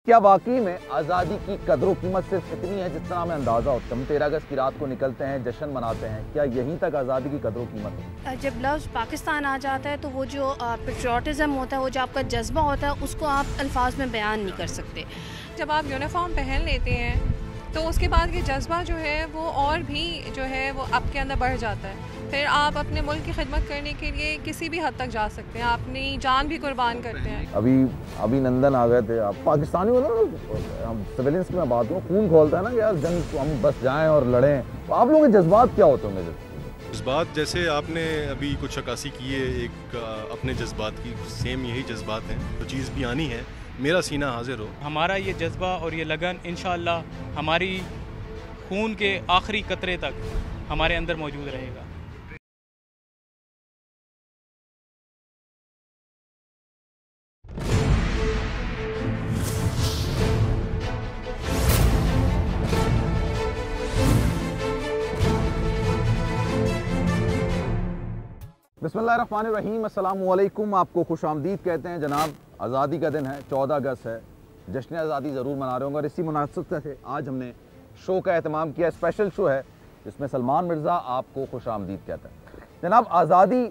क्या वाकई में आज़ादी की कदर कीमत सिर्फ इतनी है जितना हमें अंदाज़ा होता है? हम 13 अगस्त की रात को निकलते हैं, जश्न मनाते हैं, क्या यहीं तक आज़ादी की कदर कीमत है? जब लफ्ज़ पाकिस्तान आ जाता है तो वो जो पेट्रियाटिज़म होता है, वो जो आपका जज्बा होता है, उसको आप अल्फाज में बयान नहीं कर सकते। जब आप यूनिफॉर्म पहन लेते हैं तो उसके बाद ये जज्बा जो है वो और भी जो है वो आपके अंदर बढ़ जाता है। फिर आप अपने मुल्क की खिदमत करने के लिए किसी भी हद तक जा सकते हैं, अपनी जान भी कुर्बान करते हैं। अभी नंदन आ गए थे। आप पाकिस्तानी हो ना, हम सिविलियंस की मैं बात करूँ, खून खोलता है ना कि यार जंग हम बस जाएं और लड़ें, तो आप लोगों के जज्बात क्या होते होंगे? जज्बात जैसे आपने अभी कुछ अक्कासी की है एक अपने जज्बात की, सेम यही जज्बात हैं। तो चीज़ भी आनी है, मेरा सीना हाजिर हो। हमारा ये जज्बा और ये लगन इंशाअल्लाह हमारी खून के आखिरी कतरे तक हमारे अंदर मौजूद रहेगा। बिस्मिल्लाहिर्रहमानिर्रहीम, अस्सलाम वालेकुम। आपको खुश आमदीद कहते हैं जनाब। आज़ादी का दिन है, 14 अगस्त है, जश्न आज़ादी ज़रूर मना रहे होंगे और इसी मुनासिबत से आज हमने शो का एहतमाम किया। स्पेशल शो है जिसमें सलमान मिर्ज़ा आपको खुश आमदीद कहता है। जनाब, आज़ादी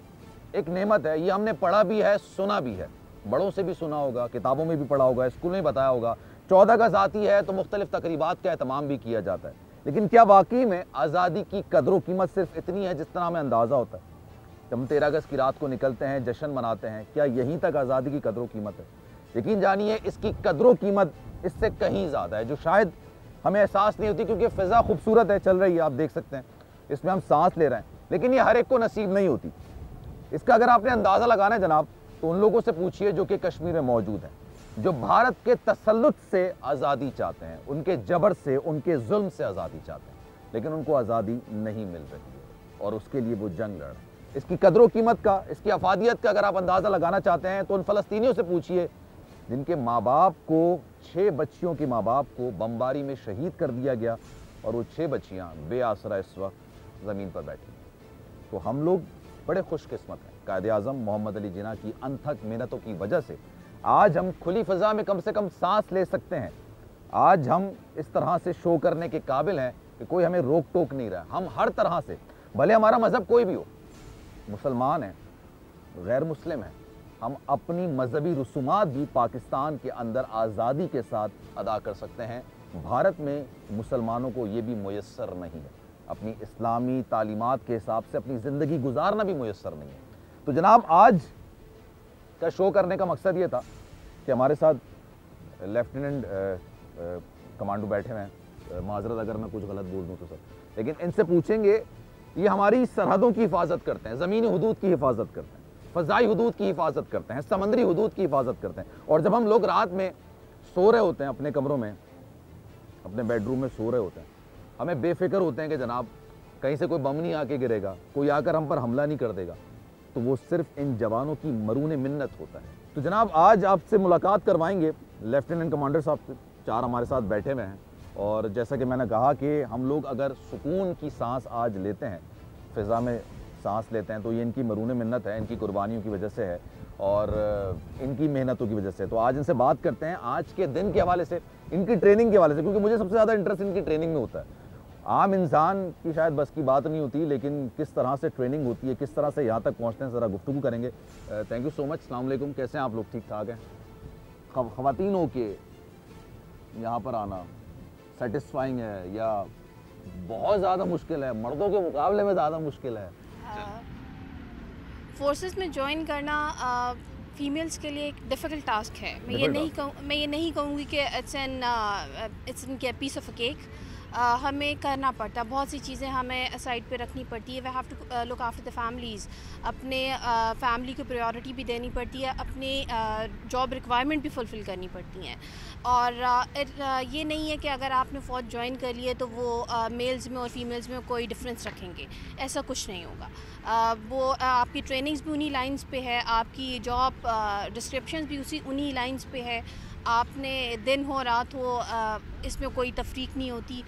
एक नेमत है, ये हमने पढ़ा भी है, सुना भी है, बड़ों से भी सुना होगा, किताबों में भी पढ़ा होगा, स्कूल में बताया होगा। 14 अगस्त आती है तो मुख्तलिफ तकरीबात का एहतमाम भी किया जाता है, लेकिन क्या वाकई में आज़ादी की कदर कीमत सिर्फ इतनी है जितना हमें अंदाज़ा होता है? जब हम 13 अगस्त की रात को निकलते हैं, जश्न मनाते हैं, क्या यहीं तक आज़ादी की कदर कीमत है? यकीन जानिए इसकी कदर कीमत इससे कहीं ज़्यादा है, जो शायद हमें एहसास नहीं होती, क्योंकि फ़िज़ा खूबसूरत है, चल रही है, आप देख सकते हैं, इसमें हम सांस ले रहे हैं, लेकिन ये हर एक को नसीब नहीं होती। इसका अगर आपने अंदाज़ा लगाना है जनाब, तो उन लोगों से पूछिए जो कि कश्मीर में मौजूद हैं, जो भारत के तसल्लुत से आज़ादी चाहते हैं, उनके जबर से, उनके जुल्म से आज़ादी चाहते हैं, लेकिन उनको आज़ादी नहीं मिल रही है और उसके लिए वो जंग लड़ रहे हैं। इसकी कदर कीमत का, इसकी अफादियत का अगर आप अंदाज़ा लगाना चाहते हैं तो उन फ़लस्तीनियों से पूछिए जिनके माँ बाप को, 6 बच्चियों के माँ बाप को बमबारी में शहीद कर दिया गया और वो 6 बच्चियाँ बेआसरा इस वक्त ज़मीन पर बैठी। तो हम लोग बड़े खुशकिस्मत हैं, कायदे आज़म मोहम्मद अली जिन्ना की अनथक मेहनतों की वजह से आज हम खुली फ़ज़ा में कम से कम सांस ले सकते हैं। आज हम इस तरह से शो करने के काबिल हैं कि कोई हमें रोक टोक नहीं रहा। हम हर तरह से, भले हमारा मज़हब कोई भी हो, मुसलमान हैं, गैर मुस्लिम हैं, हम अपनी मजहबी रसूमात भी पाकिस्तान के अंदर आज़ादी के साथ अदा कर सकते हैं। भारत में मुसलमानों को ये भी मुयस्सर नहीं है, अपनी इस्लामी तालीमात के हिसाब से अपनी ज़िंदगी गुजारना भी मुयस्सर नहीं है। तो जनाब, आज का शो करने का मकसद ये था कि हमारे साथ लेफ्टिनेंट कमांडो बैठे हुए हैं, माजरत अगर मैं कुछ गलत बोल दूँ तो सर, लेकिन इनसे पूछेंगे, ये हमारी सरहदों की हिफाजत करते हैं, ज़मीनी हुदूद की हिफाजत करते हैं, फ़ज़ाई हुदूद की हिफाजत करते हैं, समंदरी हुदूद की हिफाजत करते हैं। और जब हम लोग रात में सो रहे होते हैं अपने कमरों में, अपने बेडरूम में सो रहे होते हैं, हमें बेफिक्र होते हैं कि जनाब कहीं से कोई बम नहीं आके गिरेगा, कोई आकर हम पर हमला नहीं कर देगा, तो वो सिर्फ इन जवानों की मरून मिन्नत होता है। तो जनाब, आज आपसे मुलाकात करवाएंगे लेफ्टिनेंट कमांडर साहब से, 4 हमारे साथ बैठे हुए हैं। और जैसा कि मैंने कहा कि हम लोग अगर सुकून की सांस आज लेते हैं, फ़िज़ा में सांस लेते हैं, तो ये इनकी मरून मिन्नत है, इनकी कुर्बानियों की वजह से है और इनकी मेहनतों की वजह से। तो आज इनसे बात करते हैं आज के दिन के हवाले से, इनकी ट्रेनिंग के हवाले से, क्योंकि मुझे सबसे ज़्यादा इंटरेस्ट इनकी ट्रेनिंग में होता है। आम इंसान की शायद बस की बात नहीं होती, लेकिन किस तरह से ट्रेनिंग होती है, किस तरह से यहाँ तक पहुँचते हैं, ज़रा गुफ्तगू करेंगे। Thank you so much. अस्सलाम वालेकुम, कैसे हैं आप लोग? ठीक ठाक हैं? ख़वातीन हो के यहाँ पर आना सेटिस्फाइंग है या बहुत ज़्यादा मुश्किल है? मर्दों के मुकाबले में ज़्यादा मुश्किल है? फोर्सेस में ज्वाइन करना फीमेल्स के लिए एक डिफ़िकल्ट टास्क है। मैं ये नहीं कहूँगी कि it's an piece of a cake. हमें करना पड़ता है, बहुत सी चीज़ें हमें साइड पे रखनी पड़ती है। We have to look after the families, अपने फैमिली को प्रायोरिटी भी देनी पड़ती है, अपने जॉब रिक्वायरमेंट भी फुलफ़िल करनी पड़ती हैं। और ये नहीं है कि अगर आपने फ़ौज ज्वाइन कर ली है तो वो मेल्स में और फीमेल्स में कोई डिफरेंस रखेंगे, ऐसा कुछ नहीं होगा। वो आपकी ट्रेनिंग्स भी उन्हीं लाइंस पे है, आपकी जॉब डिस्क्रिप्शंस भी उन्हीं लाइंस पे है। आपने दिन हो रात हो, इसमें कोई तफरीक नहीं होती।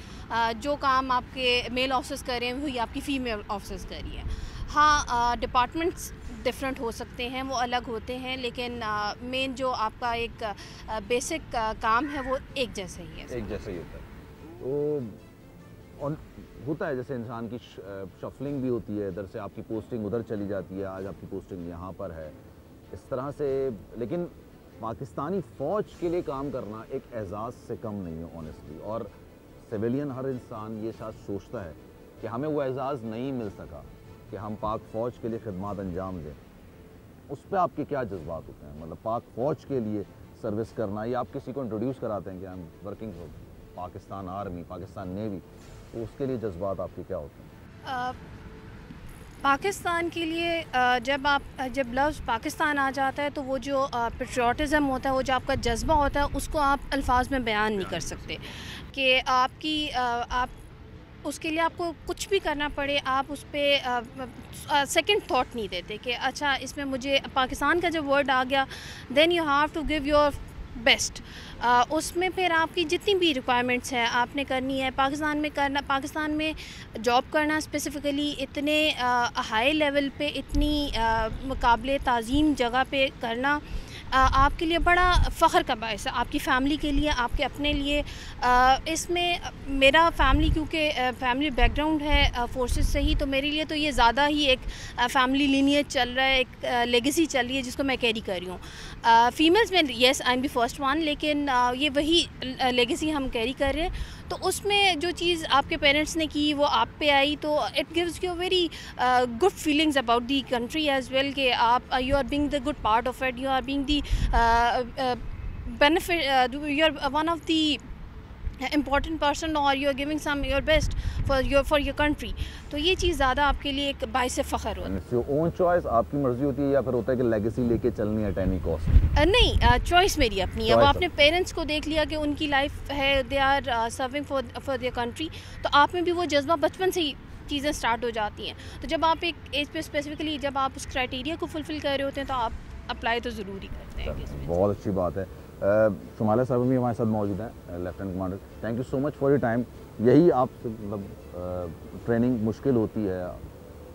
जो काम आपके मेल ऑफिसर्स कर रहे हैं वही आपकी फ़ीमेल ऑफिसर्स कर रही हैं। हाँ, डिपार्टमेंट्स डिफरेंट हो सकते हैं, वो अलग होते हैं, लेकिन मेन जो आपका एक बेसिक काम है वो एक जैसा ही है। एक जैसा ही होता है। तो और होता है जैसे इंसान की शफलिंग भी होती है, इधर से आपकी पोस्टिंग उधर चली जाती है, आज आपकी पोस्टिंग यहाँ पर है, इस तरह से। लेकिन पाकिस्तानी फ़ौज के लिए काम करना एक एजाज़ से कम नहीं है ऑनेस्टली। और सिविलियन हर इंसान ये शायद सोचता है कि हमें वो एजाज़ नहीं मिल सका कि हम पाक फ़ौज के लिए खिदमत अंजाम दें। उस पर आपके क्या जज्बात होते हैं? मतलब पाक फ़ौज के लिए सर्विस करना, या आप किसी को इंट्रोड्यूस कराते हैं कि I am working for Pakistan army, Pakistan navy, तो उसके लिए जज्बात आपके क्या होते हैं? पाकिस्तान के लिए जब लफ्ज़ पाकिस्तान आ जाता है तो वो जो पेट्रियाटिज़म होता है, वो जो आपका जज्बा होता है, उसको आप अल्फाज में बयान नहीं कर सकते कि आप उसके लिए आपको कुछ भी करना पड़े, आप उस पर सेकंड थॉट नहीं देते कि अच्छा इसमें मुझे पाकिस्तान का जब वर्ड आ गया, then you have to give your best. उसमें फिर आपकी जितनी भी रिक्वायरमेंट्स हैं आपने करनी है। पाकिस्तान में जॉब करना स्पेसिफ़िकली इतने हाई लेवल पे, इतनी मुकाबले ताज़ीम जगह पे करना आपके लिए बड़ा फ़ख्र का बायस है, आपकी फ़ैमिली के लिए, आपके अपने लिए। इसमें मेरा फ़ैमिली, क्योंकि फ़ैमिली बैकग्राउंड है फोर्सेस से ही, तो मेरे लिए तो ये ज़्यादा ही एक फ़ैमिली लीनियज चल रहा है, एक लेगेसी चल रही है जिसको मैं कैरी कर रही हूँ। फ़ीमेल्स में yes I am the first one, लेकिन ये वही लेगेसी हम कैरी कर रहे हैं। तो उसमें जो चीज़ आपके पेरेंट्स ने की वो आप पे आई, तो it gives you very good feelings about the country as well, कि आप you are being the good part of it, you are being the benefit, you are one of the important person, or you are giving some your best for your country। तो ये चीज़ ज़्यादा आपके लिए एक बाइस फ़ख्र होता है। It's your own choice, आपकी मर्जी होती है, या फिर होता है कि लेगेसी लेके चलनी है एट एनी कॉस्ट? नहीं, चॉइस मेरी अपनी है। वो आपने पेरेंट्स को देख लिया कि उनकी लाइफ है, they are serving for their country, तो आप में भी वो जज्बा बचपन से ही चीज़ें स्टार्ट हो जाती हैं। तो जब आप एक एज पे स्पेसिफिकली जब आप उस क्राइटेरिया को फुलफ़िल कर रहे होते हैं तो आप अप्लाई तो ज़रूर ही करते हैं। बहुत अच्छी बात है। शुमाला साहब भी हमारे साथ मौजूद हैं, lieutenant commander. Thank you so much for your time. यही आपसे मतलब ट्रेनिंग मुश्किल होती है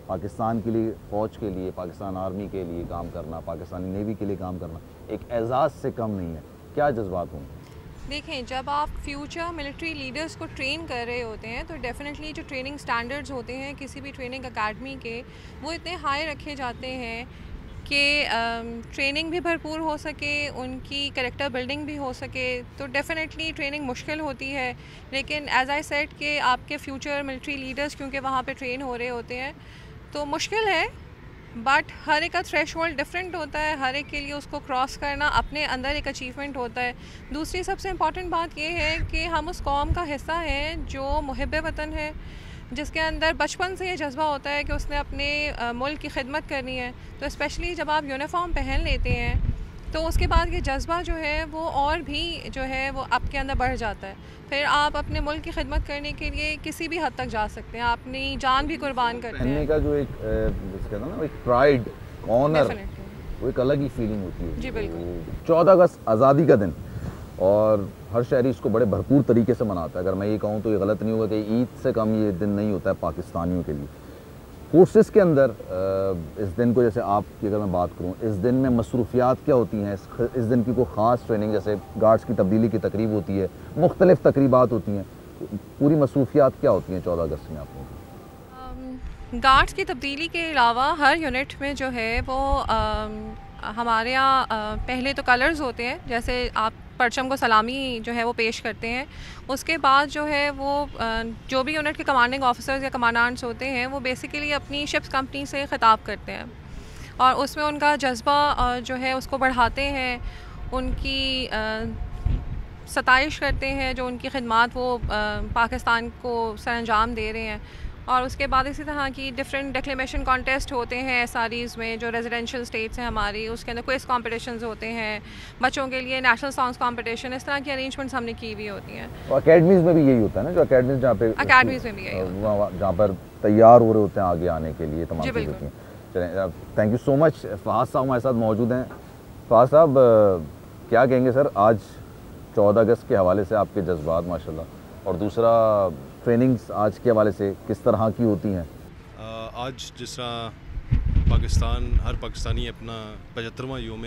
पाकिस्तान के लिए, फ़ौज के लिए, पाकिस्तान आर्मी के लिए काम करना, पाकिस्तानी नेवी के लिए काम करना एक एजाज़ से कम नहीं है। क्या जज्बात होंगे? देखें, जब आप फ्यूचर मिलिट्री लीडर्स को ट्रेन कर रहे होते हैं तो डेफिनेटली जो ट्रेनिंग स्टैंडर्ड्स होते हैं किसी भी ट्रेनिंग अकेडमी के, वो इतने हाई रखे जाते हैं कि ट्रेनिंग भी भरपूर हो सके, उनकी कैरेक्टर बिल्डिंग भी हो सके। तो डेफिनेटली ट्रेनिंग मुश्किल होती है, लेकिन एज आई सेड कि आपके फ्यूचर मिलिट्री लीडर्स क्योंकि वहाँ पे ट्रेन हो रहे होते हैं तो मुश्किल है, बट हर एक का थ्रेशोल्ड डिफरेंट होता है, हर एक के लिए उसको क्रॉस करना अपने अंदर एक अचीवमेंट होता है। दूसरी सबसे इम्पॉर्टेंट बात ये है कि हम उस कौम का हिस्सा हैं जो मुहिब वतन है, जिसके अंदर बचपन से ये जज्बा होता है कि उसने अपने मुल्क की खिदमत करनी है। तो स्पेशली जब आप यूनिफॉर्म पहन लेते हैं तो उसके बाद ये जज्बा जो है वो और भी जो है वो आपके अंदर बढ़ जाता है। फिर आप अपने मुल्क की खिदमत करने के लिए किसी भी हद तक जा सकते हैं, अपनी जान भी कुर्बान करते हैं। का जो एक जिसका ना एक प्राइड, ऑनर, वो एक अलग ही फीलिंग होती है। जी बिल्कुल। 14 अगस्त आज़ादी का दिन, और हर शहरी इसको बड़े भरपूर तरीके से मनाता है। अगर मैं ये कहूँ तो ये गलत नहीं होगा कि ईद से कम ये दिन नहीं होता है पाकिस्तानियों के लिए। फोर्सेस के अंदर इस दिन को, जैसे आपकी अगर मैं बात करूँ, इस दिन में मसरूफियात क्या होती हैं? इस दिन की कोई ख़ास ट्रेनिंग, जैसे गार्ड्स की तब्दीली की तकरीब होती है, मुख्तलिफ़ तकरीबात होती हैं, पूरी मसरूफियात क्या होती हैं 14 अगस्त में आप लोगों? गार्ड्स की तब्दीली के अलावा हर यूनिट में जो है वो हमारे यहाँ पहले तो कलर्स होते हैं, जैसे आप परचम को सलामी जो है वो पेश करते हैं। उसके बाद जो है वो जो भी यूनिट के कमांडिंग ऑफिसर्स या कमांडेंट्स होते हैं वो बेसिकली अपनी शिप्स कंपनी से ख़िताब करते हैं और उसमें उनका जज्बा जो है उसको बढ़ाते हैं, उनकी सताइश करते हैं जो उनकी खिदमात वो पाकिस्तान को सरअंजाम दे रहे हैं। और उसके बाद इसी तरह की डिफरेंट डिक्लेमेशन कॉन्टेस्ट होते हैं एसआरईज़ में, जो रेजिडेंशियल स्टेट्स हैं हमारी, उसके अंदर क्विज़ कॉम्पिटिशन्स होते हैं, बच्चों के लिए नेशनल सॉन्ग्स कॉम्पिटिशन, इस तरह की अरेंजमेंट्स हमने की हुई होती हैं। अकेडमीज़ में भी यही होता है ना, जो अकेडमीज़ जहाँ पे अकेडमीज़ में भी यही होता है, जहाँ पर तैयार हो रहे होते हैं आगे आने के लिए, तमाम चीज़ें होती हैं। चलें, thank you so much. Fahad साहब हमारे साथ मौजूद हैं। फहाद साहब, क्या कहेंगे सर आज 14 अगस्त के हवाले से आपके जज्बात माशाल्लाह, और दूसरा ट्रेनिंग्स आज के हवाले से किस तरह की होती हैं? आज जिस तरह पाकिस्तान, हर पाकिस्तानी अपना 75वां योम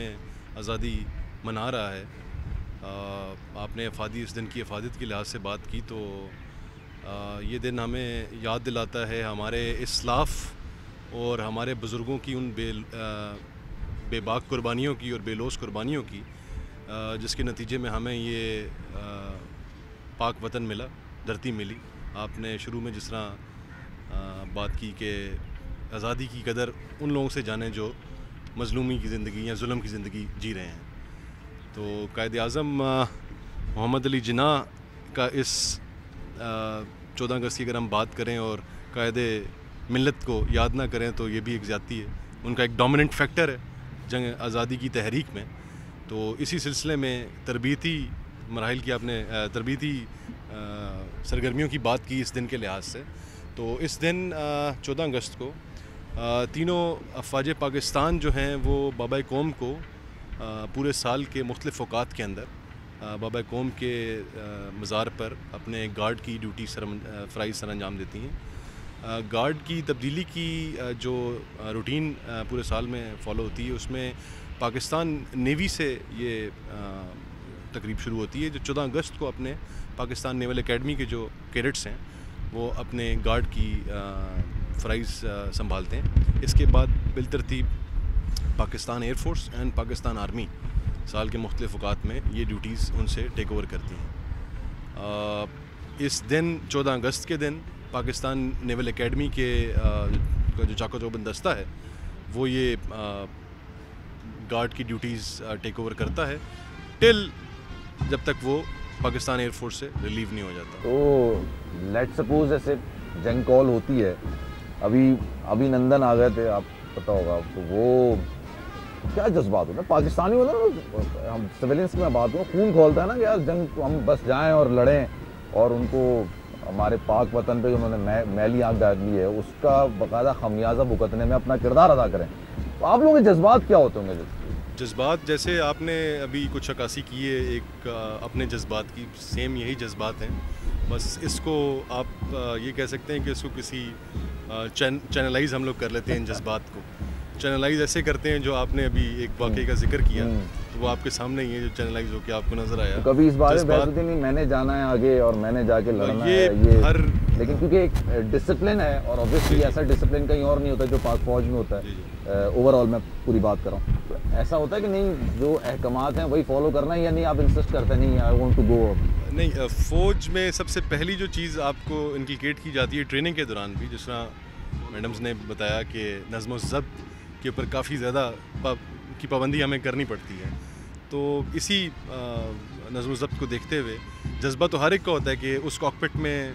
आज़ादी मना रहा है। आपने इस दिन की अफादियत के लिहाज से बात की तो ये दिन हमें याद दिलाता है हमारे इस्लाफ और हमारे बुज़ुर्गों की उन बेबाक कुर्बानियों की और बेलोस कुर्बानियों की, जिसके नतीजे में हमें ये पाक वतन मिला, धरती मिली। आपने शुरू में जिस तरह बात की कि आज़ादी की कदर उन लोगों से जाने जो मज़लूमी की ज़िंदगी या जुल्म की ज़िंदगी जी रहे हैं। तो कायद-ए-आज़म मोहम्मद अली जिन्ना का इस 14 अगस्त की अगर हम बात करें और कायदे मिल्लत को याद ना करें तो ये भी एक ज़्यादती है। उनका एक डोमिनेंट फैक्टर है जंग आज़ादी की तहरीक में। तो इसी सिलसिले में तरबीती मराहिल की आपने तरबीती सरगर्मियों की बात की इस दिन के लिहाज से। तो इस दिन 14 अगस्त को तीनों अफ़वाज पाकिस्तान जो हैं वो बाबा कौम को पूरे साल के मुख्तलिफ़ औक़ात के अंदर बाबा कौम के मज़ार पर अपने गार्ड की ड्यूटी फ़राइज़ सर अंजाम देती हैं। गार्ड की तब्दीली की जो रूटीन पूरे साल में फ़ॉलो होती है उसमें पाकिस्तान नेवी से ये तकरीब शुरू होती है, जो 14 अगस्त को अपने पाकिस्तान नेवल एकेडमी के जो कैडेट्स हैं वो अपने गार्ड की फ़राइज़ संभालते हैं। इसके बाद बिलतरतीब Pakistan air force and Pakistan army साल के मुख्तलिफ़ औक़ात में ये ड्यूटीज़ उनसे टेक ओवर करती हैं। इस दिन 14 अगस्त के दिन पाकिस्तान नेवल एकेडमी के जो चाको चौबंद दस्ता है वो ये गार्ड की ड्यूटीज़ टेक ओवर करता है टिल जब तक वो पाकिस्तान एयरफोर्स से रिलीव नहीं हो जाता। तो लेट्स सपोज जैसे जंग कॉल होती है, अभी नंदन आ गए थे, आप पता होगा, तो वो क्या जज्बात होता है पाकिस्तानी होता है, हम सिविलियंस की मैं बात करूँ, खून खोलता है ना कि यार जंग हम बस जाएं और लड़ें और उनको हमारे पाक वतन पे जो उन्होंने मैली आग डाली है उसका बाकायदा खमियाजा भुगतने में अपना किरदार अदा करें। तो आप लोगों के जज्बात क्या होते होंगे? जज्बात जैसे आपने अभी कुछ अक्कासी की है एक अपने जज्बात की, सेम यही जज्बात हैं, बस इसको आप ये कह सकते हैं कि इसको किसी चैनलाइज हम लोग कर लेते हैं इन जज्बात को। चैनलाइज ऐसे करते हैं जो आपने अभी एक वाक़े का जिक्र किया तो वो आपके सामने ही है जो चैनलाइज होकर आपको नज़र आया। तो कभी इस बारे में बहस होती नहीं मैंने जाना है आगे और मैंने जाके लड़ना है ये हर, लेकिन क्योंकि एक डिसिप्लिन है और ऑब्वियसली ऐसा डिसिप्लिन कहीं और नहीं होता जो पाक फौज में होता है। ओवरऑल मैं पूरी बात कर रहा हूँ, तो ऐसा होता है कि नहीं जो अहकामात हैं वही फॉलो करना है या नहीं आप इंसिस्ट करते हैं नहीं आई वांट टू गो? नहीं, फ़ौज में सबसे पहली जो चीज़ आपको इनकलकेट की जाती है ट्रेनिंग के दौरान भी, जिस तरह मैडम्स ने बताया कि नज़्म व ज़ब्त के ऊपर काफ़ी ज़्यादा की पाबंदी हमें करनी पड़ती है। तो इसी नज़्म व ज़ब्त को देखते हुए जज्बा तो हर एक का होता है कि उस कॉकपिट में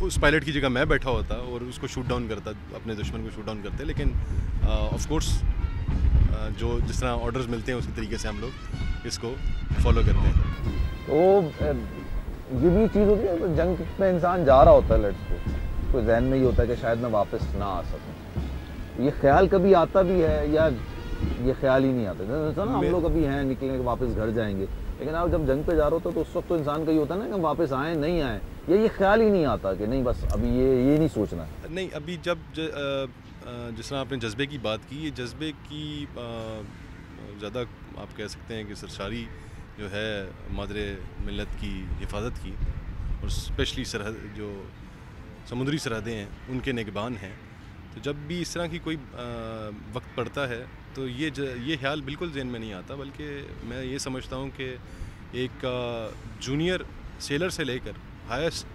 उस पायलट की जगह मैं बैठा होता और उसको शूट डाउन करता, अपने दुश्मन को शूट डाउन करते, लेकिन ऑफ कोर्स जो जिस तरह ऑर्डर्स मिलते हैं उसी तरीके से हम लोग इसको फॉलो करते हैं। तो ये भी चीज़ होती है जंग में इंसान जा रहा होता है लेट्स को, तो जहन में ये होता है कि शायद मैं वापस ना आ सकूँ, ये ख्याल कभी आता भी है या ये ख्याल ही नहीं आता? जैसे ना हम लोग अभी हैं निकलेंगे वापस घर जाएंगे, लेकिन आप जब जंग पे जा रहे हो तो उस वक्त तो इंसान का ये होता है ना कि हम वापस आएँ नहीं आएँ, ये ख्याल ही नहीं आता कि नहीं बस अभी ये नहीं सोचना। नहीं, अभी जब जिस तरह आपने जज्बे की बात की, ये जज्बे की ज़्यादा आप कह सकते हैं कि सरशारी जो है मादरे मिल्लत की हिफाजत की और स्पेशली सरहद जो समुद्री सरहदें हैं उनके निगबान हैं। तो जब भी इस तरह की कोई वक्त पड़ता है तो ये ख्याल बिल्कुल ज़हन में नहीं आता, बल्कि मैं ये समझता हूँ कि एक जूनियर सेलर से लेकर हाईएस्ट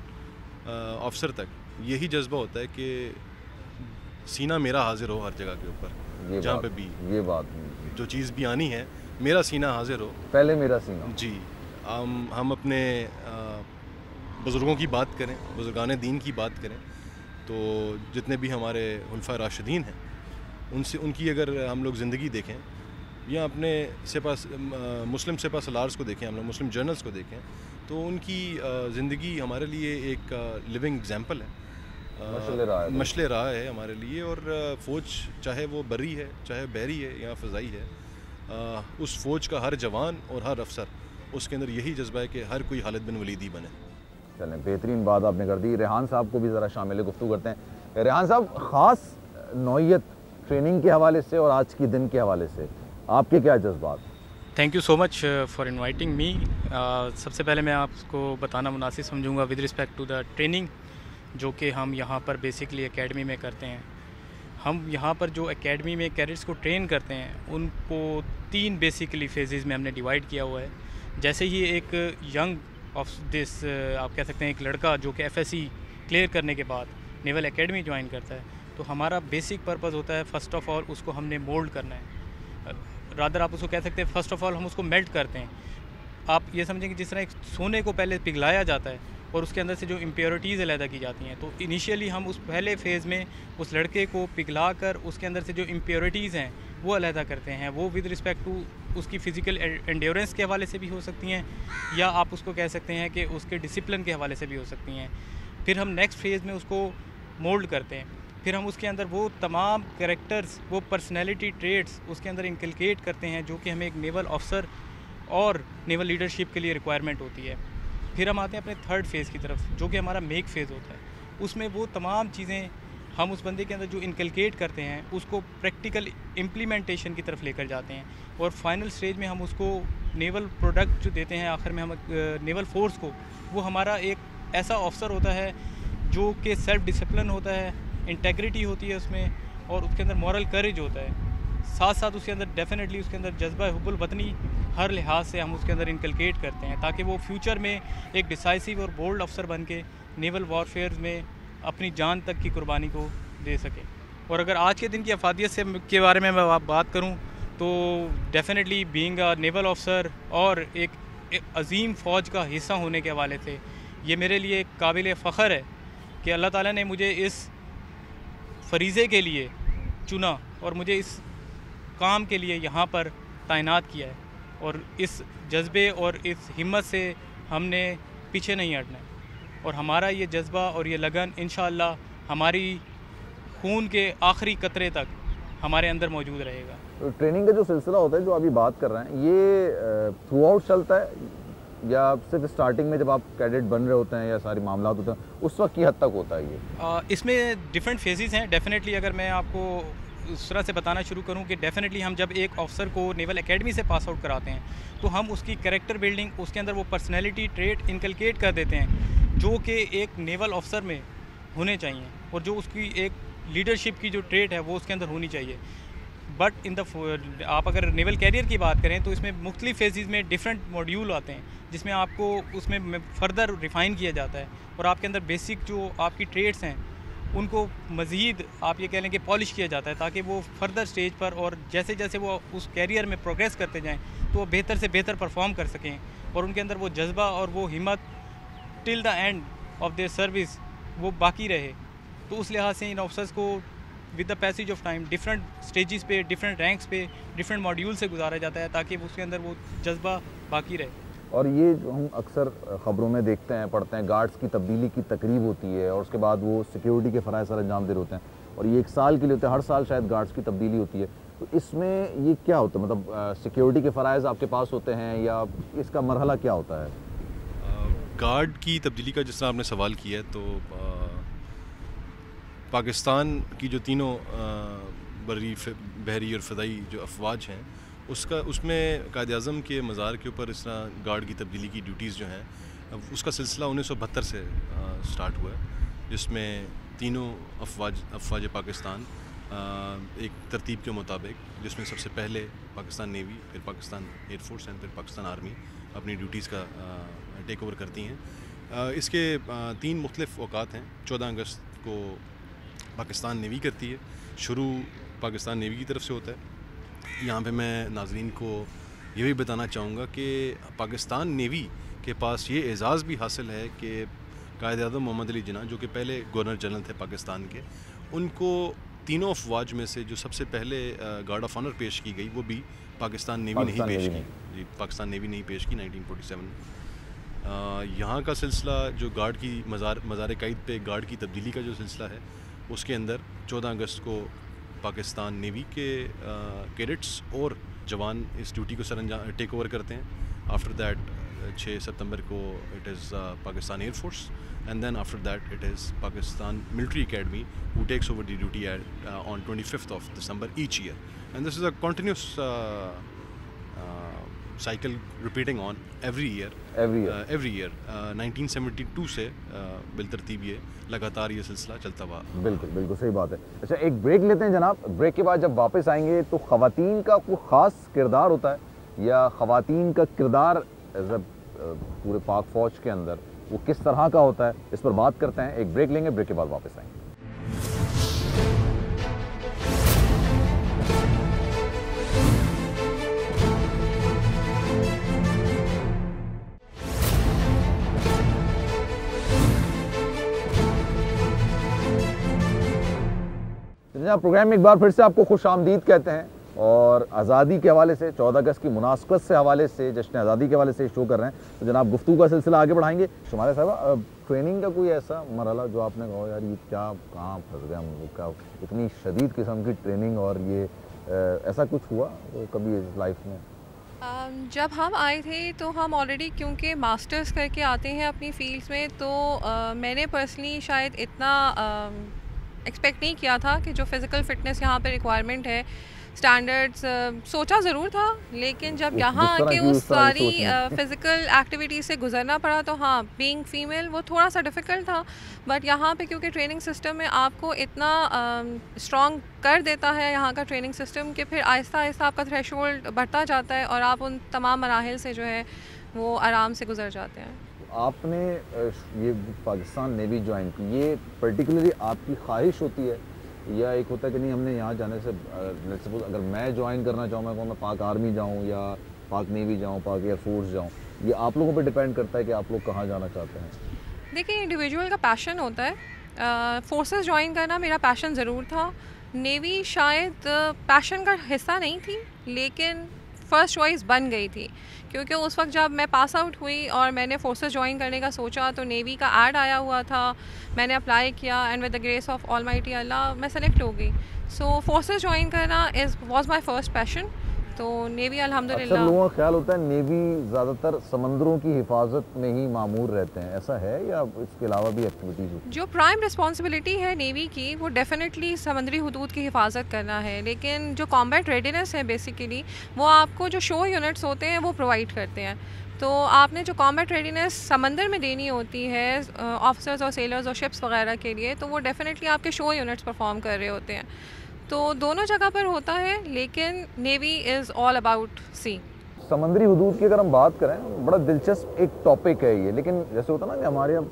ऑफिसर तक यही जज्बा होता है कि सीना मेरा हाजिर हो हर जगह के ऊपर, जहाँ पे भी ये बात जो चीज़ भी आनी है मेरा सीना हाजिर हो, पहले मेरा सीना जी। हम अपने बुज़ुर्गों की बात करें, बुज़ुर्गान दीन की बात करें तो जितने भी हमारे खुलफा राशिदीन हैं उनसे उनकी अगर हम लोग ज़िंदगी देखें या अपने मुस्लिम सेपा सलार्स को देखें, हम लोग मुस्लिम जर्नल्स को देखें तो उनकी ज़िंदगी हमारे लिए एक लिविंग एग्जाम्पल है, मशले राह है हमारे लिए। और फ़ौज चाहे वो बरी है चाहे बहरी है या फ़ज़ाई है, उस फ़ौज का हर जवान और हर अफसर उसके अंदर यही जज्बा है कि हर कोई खालिद बिन वलीद ही बने। चलें, बेहतरीन बात आपने कर दी। रेहान साहब को भी ज़रा शामिल गुफ्तगू करते हैं। रेहान साहब, ख़ास नौइयत ट्रेनिंग के हवाले से और आज की दिन के हवाले से आपके क्या जज्बात? Thank you so much for inviting me. सबसे पहले मैं आपको बताना मुनासिब समझूंगा with respect to the training जो कि हम यहाँ पर बेसिकली एकेडमी में करते हैं। हम यहाँ पर जो एकेडमी में कैडेट्स को ट्रेन करते हैं उनको 3 बेसिकली फेजेस में हमने डिवाइड किया हुआ है। जैसे ही एक यंग ऑफ दिस आप कह सकते हैं एक लड़का जो कि FSC क्लियर करने के बाद नेवल एकेडमी ज्वाइन करता है, तो हमारा बेसिक पर्पस होता है फ़र्स्ट ऑफ़ ऑल उसको हमने मोल्ड करना है। रादर आप उसको कह सकते हैं फ़र्स्ट ऑफ़ ऑल हम उसको मेल्ट करते हैं। आप ये समझें कि जिस तरह एक सोने को पहले पिघलाया जाता है और उसके अंदर से जो इम्प्योरिटीज़ अलहदा की जाती हैं, तो इनिशियली हम उस पहले फ़ेज़ में उस लड़के को पिघला कर उसके अंदर से जो इम्प्योरिटीज़ हैं वो अलहदा करते हैं। वो विद रिस्पेक्ट टू उसकी फ़िज़िकल एंड्योरेंस के हवाले से भी हो सकती हैं या आप उसको कह सकते हैं कि उसके डिसिप्लिन के हवाले से भी हो सकती हैं। फिर हम नेक्स्ट फेज़ में उसको मोल्ड करते हैं। फिर हम उसके अंदर वो तमाम कैरेक्टर्स, वो पर्सनैलिटी ट्रेट्स उसके अंदर इनकलकेट करते हैं जो कि हमें एक नेवल ऑफिसर और नेवल लीडरशिप के लिए रिक्वायरमेंट होती है। फिर हम आते हैं अपने थर्ड फेज़ की तरफ जो कि हमारा मेक फ़ेज़ होता है। उसमें वो तमाम चीज़ें हम उस बंदे के अंदर जो इनकलकेट करते हैं उसको प्रैक्टिकल इम्प्लीमेंटेशन की तरफ लेकर जाते हैं और फाइनल स्टेज में हम उसको नेवल प्रोडक्ट जो देते हैं आखिर में हम नेवल फोर्स को, वो हमारा एक ऐसा ऑफिसर होता है जो कि सेल्फ डिसिप्लिन होता है, इंटेग्रिटी होती है उसमें और उसके अंदर मॉरल करेज होता है। साथ साथ उसके अंदर डेफिनेटली उसके अंदर जज्बा हुब्बुल वतनी हर लिहाज से हम उसके अंदर इनकलकेट करते हैं ताकि वो फ्यूचर में एक डिसाइसिव और बोल्ड अफसर बन के नेवल वॉरफेयर में अपनी जान तक की कुर्बानी को दे सके। और अगर आज के दिन की अफादियत से के बारे में मैं बात करूं तो definitely being a naval officer और एक अजीम फ़ौज का हिस्सा होने के हवाले से ये मेरे लिए काबिल फ़ख्र है कि अल्लाह ताला ने मुझे इस फरीज़े के लिए चुना और मुझे इस काम के लिए यहाँ पर तैनात किया है और इस जज्बे और इस हिम्मत से हमने पीछे नहीं हटना है और हमारा ये जज्बा और ये लगन इंशाअल्लाह हमारी खून के आखिरी कतरे तक हमारे अंदर मौजूद रहेगा। तो ट्रेनिंग का जो सिलसिला होता है जो अभी बात कर रहे हैं ये थ्रू आउट चलता है या सिर्फ स्टार्टिंग में जब आप कैडेट बन रहे होते हैं या सारी मामला होते हैं उस वक्त की हद तक होता है ये? इसमें डिफरेंट फेजेस हैं। डेफिनेटली अगर मैं आपको उस तरह से बताना शुरू करूं कि डेफिनेटली हम जब एक ऑफिसर को नेवल एकेडमी से पास आउट कराते हैं तो हम उसकी कैरेक्टर बिल्डिंग, उसके अंदर वो पर्सनैलिटी ट्रेट इनकलकेट कर देते हैं जो कि एक नेवल ऑफिसर में होने चाहिए और जो उसकी एक लीडरशिप की जो ट्रेट है वो उसके अंदर होनी चाहिए। बट इन द आप अगर नेवल कैरियर की बात करें तो इसमें मुख्तलिफ फेजेस में डिफरेंट मॉड्यूल आते हैं जिसमें आपको उसमें फर्दर रिफ़ाइन किया जाता है और आपके अंदर बेसिक जो आपकी ट्रेड्स हैं उनको मज़ीद आप ये कह लें कि पॉलिश किया जाता है ताकि वो फर्दर स्टेज पर और जैसे जैसे वो उस कैरियर में प्रोग्रेस करते जाएं तो वो बेहतर से बेहतर परफॉर्म कर सकें और उनके अंदर वो जज्बा और वो हिम्मत till the end of their service वो बाकी रहे। तो उस लिहाज से इन ऑफिसर्स को with the passage of time different stages पे, डिफरेंट रैंक्स पे, डिफरेंट मॉड्यूल से गुजारा जाता है ताकि उसके अंदर वो जज्बा बाकी रहे। और ये जो हम अक्सर ख़बरों में देखते हैं, पढ़ते हैं, गार्ड्स की तब्दीली की तकरीब होती है और उसके बाद वो सिक्योरिटी के फ़राइज़ सर अंजाम दे होते हैं और ये 1 साल के लिए होते हैं, हर साल शायद गार्ड्स की तब्दीली होती है। तो इसमें ये क्या होता है, मतलब सिक्योरिटी के फ़राइज़ आपके पास होते हैं या इसका मरहला क्या होता है? गार्ड की तब्दीली का जिस तरह आपने सवाल किया है तो पाकिस्तान की जो तीनों बरी, बहरी और फ़दाई जो अफवाज हैं उसमें कायद-ए-आज़म के मज़ार के ऊपर इस तरह गार्ड की तब्दीली की ड्यूटीज़ जो हैं उसका सिलसिला 1972 से स्टार्ट हुआ है जिसमें तीनों अफवाज पाकिस्तान एक तरतीब के मुताबिक, जिसमें सबसे पहले पाकिस्तान नेवी, फिर पाकिस्तान एयरफोर्स एंड फिर पाकिस्तान आर्मी अपनी ड्यूटीज़ का टेक ओवर करती हैं। इसके 3 मुख्तलिफ औकात हैं। 14 अगस्त को पाकिस्तान नेवी करती है, शुरू पाकिस्तान नेवी की तरफ से होता है। यहाँ पे मैं नाज़रीन को ये भी बताना चाहूँगा कि पाकिस्तान नेवी के पास ये एज़ाज़ भी हासिल है कि कायद-ए-आज़म मोहम्मद अली जिन्ना जो कि पहले गवर्नर जनरल थे पाकिस्तान के, उनको तीनों अफवाज में से जो सबसे पहले गार्ड ऑफ ऑनर पेश की गई वो भी पाकिस्तान नेवी नहीं पेश की जी, पाकिस्तान नेवी नहीं पेश की 1947। यहाँ का सिलसिला जो गार्ड की मज़ार क़ैद पे गार्ड की तब्दीली का जो सिलसिला है उसके अंदर 14 अगस्त को पाकिस्तान नेवी के कैडेट्स और जवान इस ड्यूटी को टेक ओवर करते हैं। आफ्टर दैट 6 सितंबर को it is Pakistan air force, and then after that it is Pakistan military academy who takes over the duty on 25th of December each year, and this is a continuous cycle repeating on every year. 1972 से बिलतरतीब ये लगातार ये सिलसिला चलता हुआ। बिल्कुल बिल्कुल सही बात है। अच्छा, एक ब्रेक लेते हैं जनाब। ब्रेक के बाद जब वापस आएंगे तो ख़वातीन का कोई ख़ास किरदार होता है या ख़वातीन का किरदार पूरे पाक फ़ौज के अंदर वो किस तरह का होता है, इस पर बात करते हैं। एक ब्रेक लेंगे, ब्रेक के बाद वापस आएंगे। प्रोग्राम में एक बार फिर से आपको खुश आमदीद कहते हैं और आज़ादी के हवाले से 14 अगस्त की मुनासबत से हवाले से जश्न आज़ादी के हवाले से शो कर रहे हैं। तो जनाब गुफ्तगू का सिलसिला आगे बढ़ाएंगे। शुमारा साहब, ट्रेनिंग का कोई ऐसा मरहला जो आपने कहा यार ये क्या कहाँ फंस गया हम लोग का, इतनी शदीद किस्म की ट्रेनिंग, और ये ऐसा कुछ हुआ तो कभी लाइफ में? जब हम आए थे तो हम ऑलरेडी क्योंकि मास्टर्स करके आते हैं अपनी फील्ड्स में, तो मैंने पर्सनली शायद इतना एक्सपेक्ट नहीं किया था कि जो फ़िज़िकल फ़िटनेस यहाँ पे रिक्वायरमेंट है, स्टैंडर्ड्स सोचा ज़रूर था, लेकिन जब यहाँ आके उस सारी फ़िज़िकल एक्टिविटी से गुजरना पड़ा तो हाँ, बीइंग फ़ीमेल वो थोड़ा सा डिफ़िकल्ट था। बट यहाँ पे क्योंकि ट्रेनिंग सिस्टम में आपको इतना स्ट्रॉन्ग कर देता है यहाँ का ट्रेनिंग सिस्टम कि फिर आहिस्ता आहिस्ता आपका थ्रेशोल्ड बढ़ता जाता है और आप उन तमाम मराहिल से जो है वो आराम से गुजर जाते हैं। आपने ये पाकिस्तान नेवी ज्वाइन की, ये पर्टिकुलरली आपकी ख्वाहिश होती है या एक होता है कि नहीं हमने यहाँ जाने से लेट्स सपोज अगर मैं ज्वाइन करना चाहूँ, मैं पाक आर्मी जाऊँ या पाक नेवी जाऊँ, पाक एयर फोर्स जाऊँ, ये आप लोगों पे डिपेंड करता है कि आप लोग कहाँ जाना चाहते हैं? देखिए, इंडिविजुअल का पैशन होता है। फोर्सेस ज्वाइन करना मेरा पैशन ज़रूर था। नेवी शायद पैशन का हिस्सा नहीं थी, लेकिन फ़र्स्ट चॉइस बन गई थी, क्योंकि उस वक्त जब मैं पास आउट हुई और मैंने फोर्सेस ज्वाइन करने का सोचा तो नेवी का ऐड आया हुआ था, मैंने अप्लाई किया and with the grace of almighty Allah मैं सेलेक्ट हो गई। सो फोर्सेस ज्वाइन करना वाज माय फर्स्ट पैशन। तो नेवी अल्हम्दुलिल्लाह। अक्सर लोगों का ख्याल होता है नेवी ज़्यादातर समंदरों की हिफाजत में ही मामूर रहते हैं, ऐसा है या इसके अलावा भी एक्टिविटीज़ होती हैं? जो प्राइम रिस्पॉन्सिबिलिटी है नेवी की वो डेफिनेटली समंदरी हुदूद की हिफाजत करना है, लेकिन जो कॉम्बैट रेडीनेस है बेसिकली वो आपको जो शो यूनिट्स होते हैं वो प्रोवाइड करते हैं। तो आपने जो कॉम्बैट रेडीनेस समंदर में देनी होती है ऑफिसर्स और सेलर्स और शिप्स वगैरह के लिए, तो वो डेफिनेटली आपके शो यूनिट्स परफॉर्म कर रहे होते हैं। तो दोनों जगह पर होता है, लेकिन navy is all about C. समंदरी हुदूद की अगर हम बात करें, बड़ा दिलचस्प एक टॉपिक है ये, लेकिन जैसे होता है ना कि हमारे अब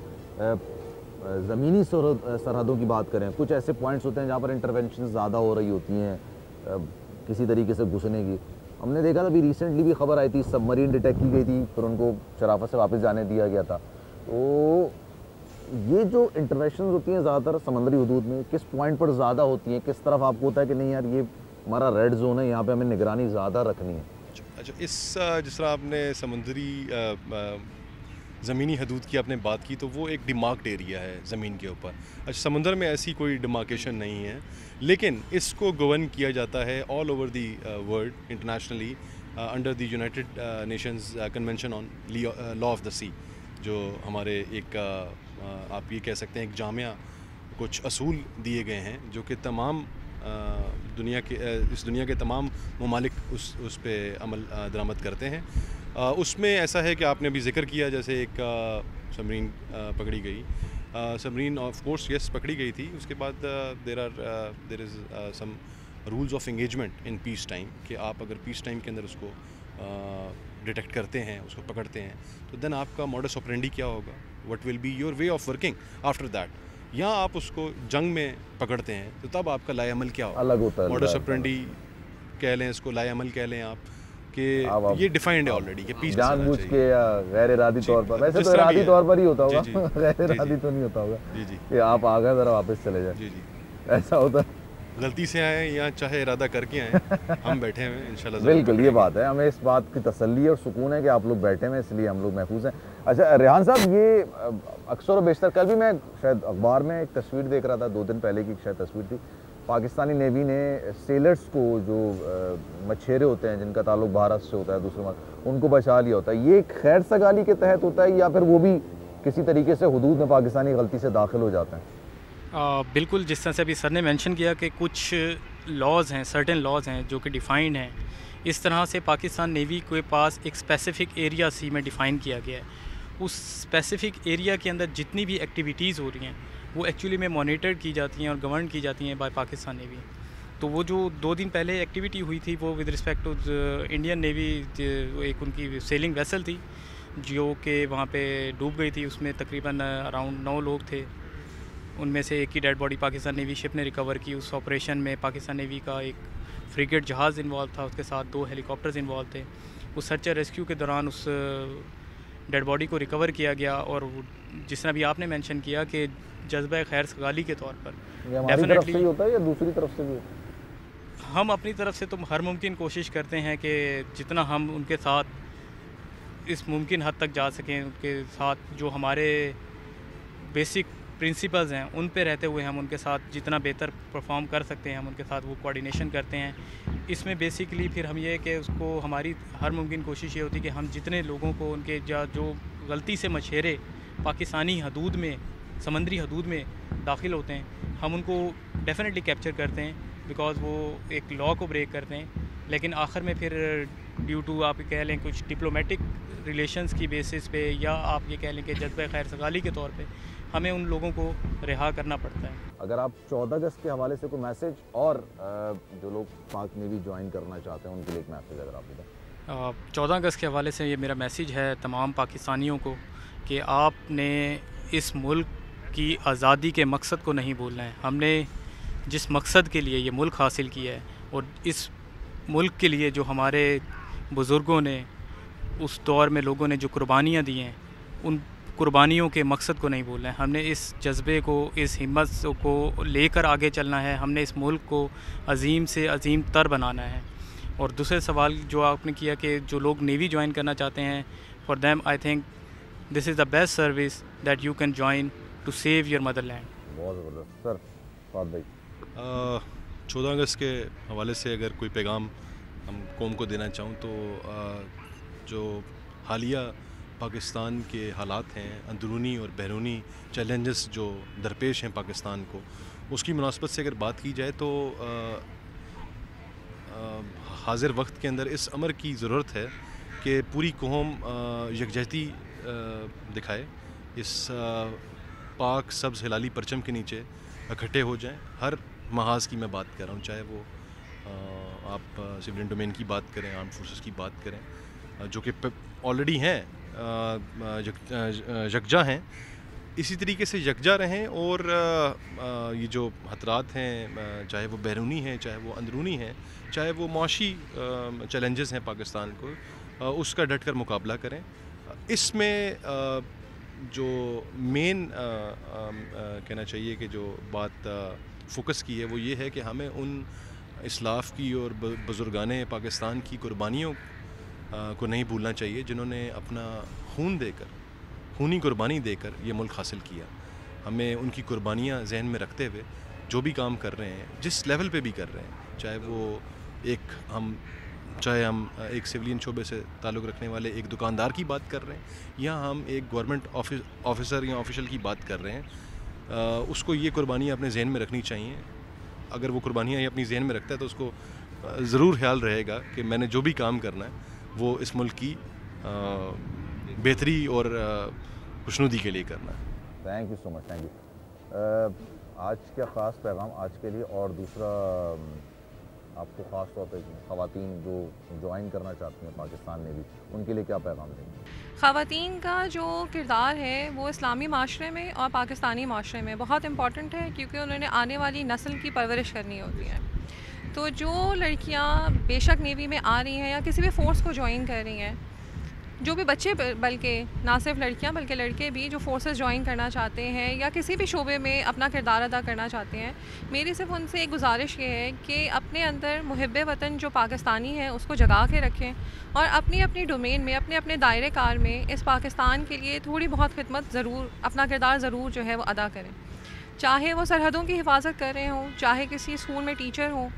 ज़मीनी सरहदों की बात करें, कुछ ऐसे पॉइंट्स होते हैं जहाँ पर इंटरवेंशन ज़्यादा हो रही होती हैं किसी तरीके से घुसने की। हमने देखा था अभी रिसेंटली भी खबर आई थी, सबमरीन डिटेक्ट की गई थी, फिर उनको शराफत से वापस जाने दिया गया था। तो ये जो इंटरवेंशन होती हैं ज़्यादातर समंदरी हुदूद में किस पॉइंट पर ज़्यादा होती हैं, किस तरफ आपको होता है कि नहीं यार ये हमारा रेड जोन है, यहाँ पे हमें निगरानी ज़्यादा रखनी है? अच्छा, इस जिस तरह आपने समुंदरी ज़मीनी हदूद की आपने बात की, तो वो एक डिमार्क्ड एरिया है ज़मीन के ऊपर। अच्छा, समुंदर में ऐसी कोई डिमार्केशन नहीं है, लेकिन इसको गवर्न किया जाता है all over the world internationally under the United Nations Convention on Law of the Sea, जो हमारे एक आप ये कह सकते हैं एक जामिया कुछ असूल दिए गए हैं जो कि तमाम दुनिया के इस दुनिया के तमाम ममालिक उस पे अमल दरामद करते हैं। उसमें ऐसा है कि आपने अभी जिक्र किया जैसे एक सबमरीन पकड़ी गई, सबमरीन ऑफ कोर्स यस पकड़ी गई थी। उसके बाद there is some rules of engagement in peace time कि आप अगर पीस टाइम के अंदर उसको डिटेक्ट करते हैं, उसको पकड़ते हैं, तो देन आपका मॉडस ऑपरेंडी क्या होगा, what will be your way of working after that. या आप उसको जंग में पकड़ते हैं तो तब आपका लाए अमल क्या होगा, अलग होता है। मॉडस ऑपरेंडी कह लें, इसको लाए अमल कह लें आप, कि ये डिफाइंड है ऑलरेडी कि पीस जानबूझ के या गैर इरादी तौर पर, वैसे तो इरादी तौर पर ही होता होगा, गैर इरादी तो नहीं होता होगा कि आप आ गए ज़रा वापस चले जाए। जी जी, ऐसा होता है। गलती से आए या चाहे इरादा करके आए, हम बैठे हैं इंशाल्लाह। बिल्कुल, ये बात है, हमें इस बात की तसल्ली और सुकून है कि आप लोग बैठे हैं, इसलिए हम लोग महफूज हैं। अच्छा रेहान साहब, ये अक्सर और बेशतर, कल भी मैं शायद अखबार में एक तस्वीर देख रहा था, 2 दिन पहले की शायद तस्वीर थी पाकिस्तानी नेवी ने सेलर्स को, जो मछेरे होते हैं जिनका ताल्लुक भारत से होता है दूसरे मुल्क, उनको बचा लिया होता है। ये खैर सगाली के तहत होता है या फिर वो भी किसी तरीके से हुदूद में पाकिस्तानी गलती से दाखिल हो जाते हैं? बिल्कुल, जिस तरह से अभी सर ने मेंशन किया कि कुछ लॉज़ हैं, सर्टेन लॉज़ हैं जो कि डिफ़ाइंड हैं, इस तरह से पाकिस्तान नेवी के पास एक स्पेसिफ़िक एरिया सी में डिफ़ाइन किया गया है। उस स्पेसिफ़िक एरिया के अंदर जितनी भी एक्टिविटीज़ हो रही हैं वो एक्चुअली में मॉनिटर की जाती हैं और गवर्न की जाती हैं बाय पाकिस्तान नेवी। तो वो जो 2 दिन पहले एक्टिविटी हुई थी वो with respect to Indian navy, एक उनकी सेलिंग वेसल थी जो कि वहाँ पे डूब गई थी। उसमें तकरीबन अराउंड 9 लोग थे, उनमें से एक ही dead body Pakistan navy ship ने रिकवर की। उस ऑपरेशन में पाकिस्तान नेवी का एक फ्रिगेट जहाज़ इन्वॉल्व था, उसके साथ 2 हेलीकॉप्टर्स इन्वॉल्व थे। उस सर्च एंड रेस्क्यू के दौरान उस डेड बॉडी को रिकवर किया गया। और जिस तरह भी आपने मेंशन किया कि जज्बा खैर सगाली के तौर पर डेफिनेटली ही होता है या दूसरी तरफ से भी होता है? हम अपनी तरफ से तो हर मुमकिन कोशिश करते हैं कि जितना हम उनके साथ इस मुमकिन हद तक जा सकें, उनके साथ जो हमारे बेसिक प्रिंसिपल्स हैं उन पे रहते हुए हम उनके साथ जितना बेहतर परफॉर्म कर सकते हैं हम उनके साथ वो कोऑर्डिनेशन करते हैं। इसमें बेसिकली फिर हम ये कि उसको हमारी हर मुमकिन कोशिश ये होती है कि हम जितने लोगों को उनके जो गलती से मछेरे पाकिस्तानी हदूद में, समंदरी हदूद में दाखिल होते हैं, हम उनको डेफिनेटली कैप्चर करते हैं बिकॉज़ वो एक लॉ को ब्रेक करते हैं। लेकिन आखिर में फिर ड्यू टू आप कह लें कुछ डिप्लोमेटिक रिलेशंस की बेसिस पे या आप ये कह लें कि जज्बा खैर सगाली के तौर पे हमें उन लोगों को रिहा करना पड़ता है। अगर आप 14 अगस्त के हवाले से कोई मैसेज, और जो लोग पाक नेवी ज्वाइन करना चाहते हैं उनके लिए एक मैसेज अगर आप बताएं। 14 अगस्त के हवाले से ये मेरा मैसेज है तमाम पाकिस्तानियों को कि आपने इस मुल्क की आज़ादी के मकसद को नहीं भूलना है। हमने जिस मकसद के लिए ये मुल्क हासिल किया है और इस मुल्क के लिए जो हमारे बुज़ुर्गों ने उस दौर में लोगों ने जो कुर्बानियाँ दी हैं, उन कुर्बानियों के मकसद को नहीं भूलना है। हमने इस जज्बे को, इस हिम्मत को लेकर आगे चलना है। हमने इस मुल्क को अजीम से अजीम तर बनाना है। और दूसरे सवाल जो आपने किया कि जो लोग नेवी ज्वाइन करना चाहते हैं, for them I think this is the best service that you can join to save your motherland. बहुत ज़बरदस्त सर। फाद भाई, 14 अगस्त के हवाले से अगर कोई पैगाम हम कौम को देना चाहूँ तो जो हालिया पाकिस्तान के हालात हैं, अंदरूनी और बैरूनी चैलेंजेस जो दरपेश हैं पाकिस्तान को, उसकी मुनासबत से अगर बात की जाए तो हाजिर वक्त के अंदर इस अमर की ज़रूरत है कि पूरी कौम यकजहती दिखाए, इस पाक सब्ज़ हिलाली परचम के नीचे इकट्ठे हो जाएं। हर महाज की मैं बात कर रहा हूँ, चाहे वो आप सिविलियन डोमेन की बात करें, आर्म फोर्सेस की बात करें, जो कि ऑलरेडी हैं, यकजा हैं, इसी तरीके से यकजा रहें। और ये जो खतरात हैं, चाहे वो बैरूनी हैं, चाहे वो अंदरूनी हैं, चाहे वो माशी चैलेंजेस हैं पाकिस्तान को, उसका डट कर मुकाबला करें। इसमें जो मेन कहना चाहिए कि जो बात फोकस की है वो ये है कि हमें उन इस्लाफ की और बुजुर्गाने पाकिस्तान की कुर्बानियों को नहीं भूलना चाहिए जिन्होंने अपना खून देकर, खूनी कुर्बानी देकर ये मुल्क हासिल किया। हमें उनकी कुर्बानियाँ जहन में रखते हुए जो भी काम कर रहे हैं, जिस लेवल पे भी कर रहे हैं, चाहे हम एक सिविलियन शोबे से ताल्लुक़ रखने वाले एक दुकानदार की बात कर रहे हैं, या हम एक गवर्नमेंट ऑफिसर या ऑफिशियल की बात कर रहे हैं, उसको ये कुर्बानियाँ अपने जहन में रखनी चाहिए। अगर वो कुर्बानियाँ अपनी जहन में रखता है तो उसको ज़रूर ख्याल रहेगा कि मैंने जो भी काम करना है वो इस मुल्क की बेहतरी और खुशनुदी के लिए करना है। Thank you so much, thank you. आज क्या ख़ास पैगाम आज के लिए, और दूसरा आपको ख़ास तौर पे ख़वातीन जो ज्वाइन करना चाहती हैं पाकिस्तान नेवी, उनके लिए क्या पैगाम देंगे? ख़वातीन का जो किरदार है वो इस्लामी माशरे में और पाकिस्तानी माशरे में बहुत इम्पॉर्टेंट है, क्योंकि उन्होंने आने वाली नस्ल की परवरिश करनी होती है। तो जो लड़कियां बेशक नेवी में आ रही हैं या किसी भी फ़ोर्स को ज्वाइन कर रही हैं, जो भी बच्चे, बल्कि ना सिर्फ लड़कियां बल्कि लड़के भी जो फोर्सेस ज्वाइन करना चाहते हैं या किसी भी शोबे में अपना किरदार अदा करना चाहते हैं, मेरी सिर्फ उनसे एक गुजारिश ये है कि अपने अंदर मुहिब्बे वतन जो पाकिस्तानी है उसको जगा के रखें और अपनी अपनी डोमेन में, अपने अपने दायरे कार में इस पाकिस्तान के लिए थोड़ी बहुत खिदमत ज़रूर, अपना किरदार ज़रूर जो है वो अदा करें। चाहे वो सरहदों की हिफाजत कर रहे हों, चाहे किसी स्कूल में टीचर हों